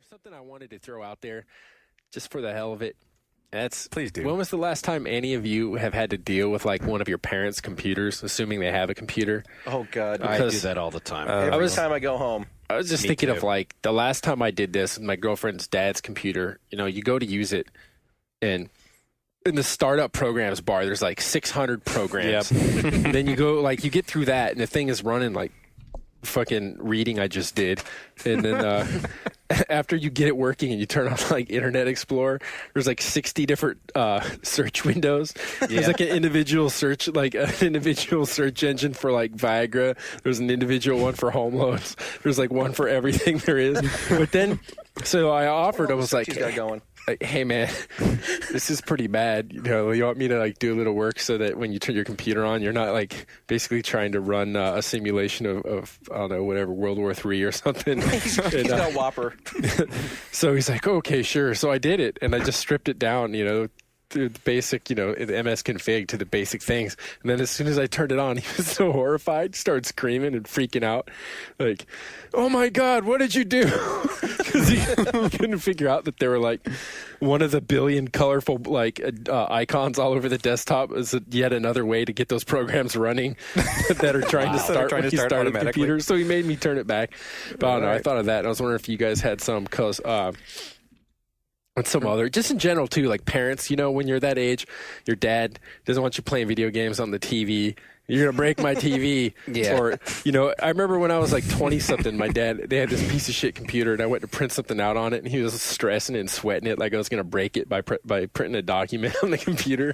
something I wanted to throw out there, just for the hell of it. Please do. When was the last time any of you have had to deal with like one of your parents' computers, assuming they have a computer? Oh God, I do that all the time. Every time I go home. I was just thinking of like the last time I did this with my girlfriend's dad's computer. You know, you go to use it, and in the startup programs bar, there's like 600 programs. Yep. Then you go, like, you get through that, and the thing is running like fucking reading I just did. And then after you get it working and you turn on like Internet Explorer, there's like 60 different search windows. There's like an individual search, like an individual search engine for like Viagra. There's an individual one for home loans. There's like one for everything there is. But then, so I offered, I was like, hey man, this is pretty bad. You know, you want me to like do a little work so that when you turn your computer on, you're not like basically trying to run a simulation of I don't know, whatever, World War III or something. He's got a Whopper. So he's like, okay, sure. So I did it, and I just stripped it down, you know, to the basic, you know, the MS config to the basic things. And then as soon as I turned it on, he was so horrified, started screaming and freaking out. Like, oh my God, what did you do? Because he couldn't figure out that there were like one of the billion colorful like icons all over the desktop is yet another way to get those programs running that are trying to start when you start the computer. So he made me turn it back. But I don't know, I thought of that, and I was wondering if you guys had some, because and some other, just in general too, like parents, you know, when you're that age, your dad doesn't want you playing video games on the TV. You're going to break my TV. Or, you know, I remember when I was like 20 something, my dad, they had this piece of shit computer, and I went to print something out on it, and he was stressing and sweating it like I was going to break it by printing a document on the computer.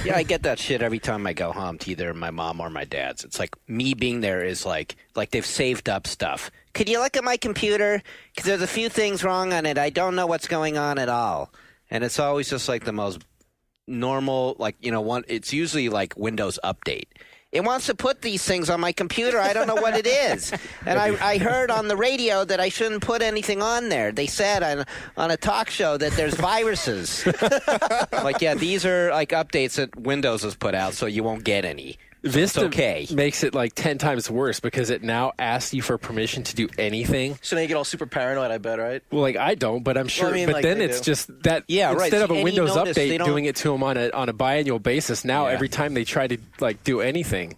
Yeah, I get that shit every time I go home to either my mom or my dad's. It's like me being there is like they've saved up stuff. Could you look at my computer? Because there's a few things wrong on it. I don't know what's going on at all. And it's always just like the most normal, like, you know, it's usually like Windows Update. It wants to put these things on my computer. I don't know what it is. And I heard on the radio that I shouldn't put anything on there. They said on a talk show that there's viruses. Like, yeah, these are like updates that Windows has put out, so you won't get any. Vista makes it like 10 times worse because it now asks you for permission to do anything. So now you get all super paranoid, I bet, right? Well, like I don't, but I'm sure. Well, I mean, but like then it's just that instead of a Windows update doing it to them on a biannual basis, now every time they try to like do anything.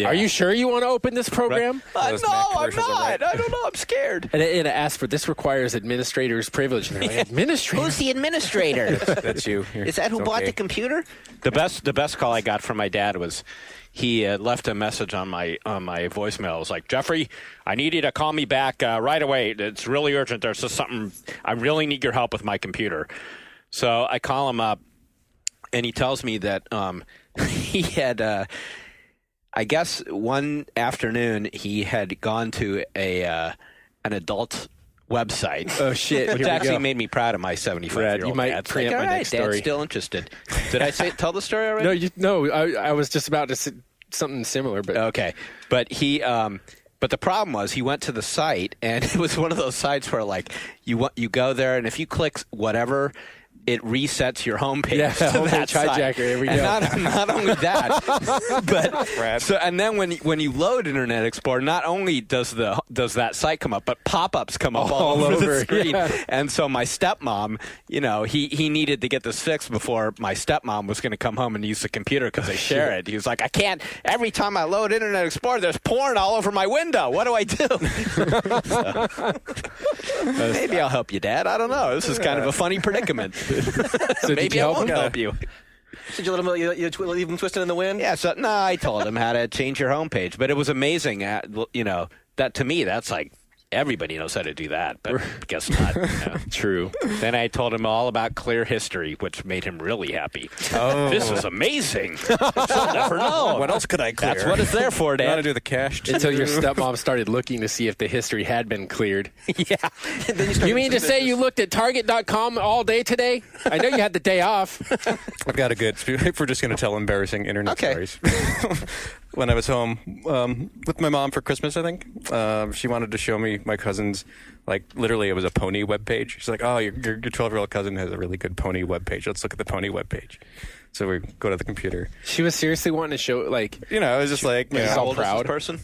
Are you sure you want to open this program? Right. No, I'm not. I don't know. I'm scared. And it asks for, this requires administrator's privilege. And they're like, administrator? Who's the administrator? That's you. Is that who bought the computer? The best call I got from my dad was he left a message on my voicemail. It was like, Jeffrey, I need you to call me back right away. It's really urgent. There's just something. I really need your help with my computer. So I call him up, and he tells me that he had I guess one afternoon he had gone to an adult website. Oh shit! Which actually made me proud of my 75-year-old. You might dad. preempt my next story. Dad's still interested. Did I tell the story already? No. I was just about to say something similar, but okay. But he, but the problem was he went to the site, and it was one of those sites where like you go there, and if you click whatever, it resets your homepage. Yeah, to that hijacker. site. Here we go. And not only that, but so and then when you load Internet Explorer, not only does that site come up, but pop-ups come up all over the screen. Yeah. And so my stepmom, you know, he needed to get this fixed before my stepmom was going to come home and use the computer because they share it. He was like, I can't. Every time I load Internet Explorer, there's porn all over my window. What do I do? Maybe I'll help you, Dad. I don't know. This is kind of a funny predicament. So maybe I won't help you. Did you let him leave him twisting in the wind? Yeah, so no, I told him how to change your homepage, but it was amazing. You know, that to me, that's like everybody knows how to do that, but guess not. You know. True. Then I told him all about Clear History, which made him really happy. Oh, this is amazing. I'll never know. What else could I clear? That's what it's there for, Dad. You want to do the cached? Until your stepmom started looking to see if the history had been cleared. Yeah. You mean to say you looked at Target.com all day today? I know you had the day off. I've got a good. If we're just going to tell embarrassing internet stories. When I was home with my mom for Christmas, I think she wanted to show me my cousin's, like, literally it was a pony webpage. She's like, oh, your 12-year-old cousin has a really good pony webpage. Let's look at the pony webpage. So we go to the computer. She was seriously wanting to show, like, you know, I was just like, how old proud person.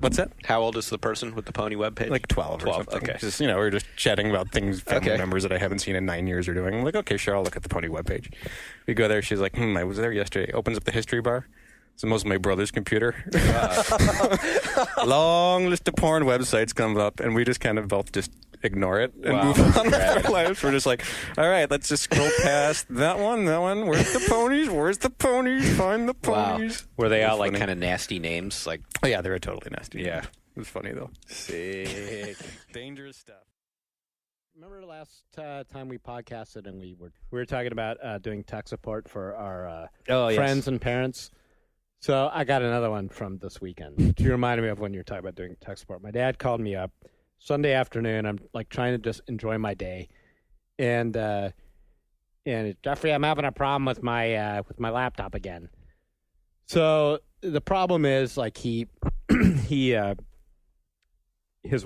What's that? How old is the person with the pony webpage? Like 12 or 12, something. okay. Just, we were just chatting about things family Okay. members that I haven't seen in 9 years are doing. I'm like, okay, sure, I'll look at the pony webpage. We go there. She's like, I was there yesterday. Opens up the history bar. It's most of my brother's computer. Long list of porn websites comes up, and we just kind of both just ignore it and move on with our lives. We're just like, all right, let's just scroll past that one. Where's the ponies? Find the ponies. Were they all Funny. like kind of nasty names? Like, Oh, yeah, they were totally nasty. Yeah. It was funny, though. Sick. Dangerous stuff. Remember the last time we podcasted and we were talking about doing tech support for our friends and parents? So I got another one from this weekend, which you reminded me of when you were talking about doing tech support. My dad called me up Sunday afternoon. I'm like trying to just enjoy my day, and Jeffrey, I'm having a problem with my laptop again. So the problem is like his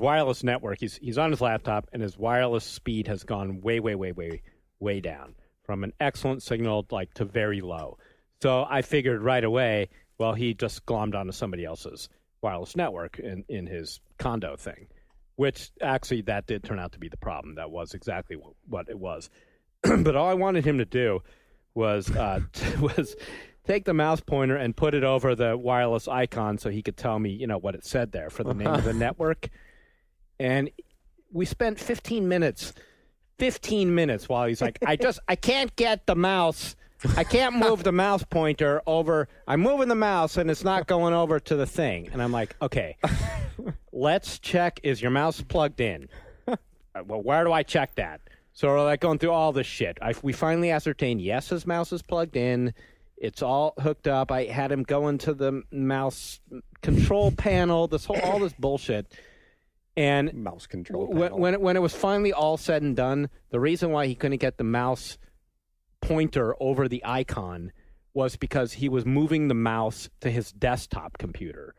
wireless network. He's on his laptop, and his wireless speed has gone way down from an excellent signal like to very low. So I figured right away, well, he just glommed onto somebody else's wireless network in his condo thing, which actually that did turn out to be the problem. That was exactly what it was. But all I wanted him to do was take the mouse pointer and put it over the wireless icon so he could tell me, what it said there for the name of the network. And we spent 15 minutes while he's like, I can't get the mouse. I can't move the mouse pointer over. I'm moving the mouse and it's not going over to the thing. And I'm like, okay, let's check. Is your mouse plugged in? Well, where do I check that? So we're like going through all this shit. We finally ascertained, yes, his mouse is plugged in. It's all hooked up. I had him go into the mouse control panel, all this bullshit. And Mouse control panel. when it was finally all said and done, the reason why he couldn't get the mouse pointer over the icon was because he was moving the mouse to his desktop computer,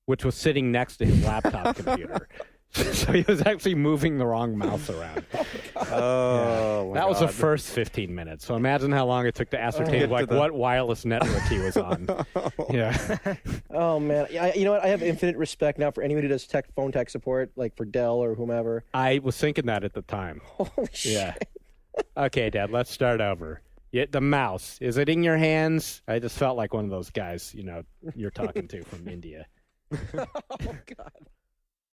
which was sitting next to his laptop computer. So he was actually moving the wrong mouse around. That was the first 15 minutes. So imagine how long it took to ascertain what wireless network he was on. Yeah. Oh man, you know what? I have infinite respect now for anyone who does phone tech support, like for Dell or whomever. I was thinking that at the time. Holy shit! Yeah. Okay, Dad. Let's start over. Yeah, the mouse, is it in your hands? I just felt like one of those guys, you're talking to from India. Oh god.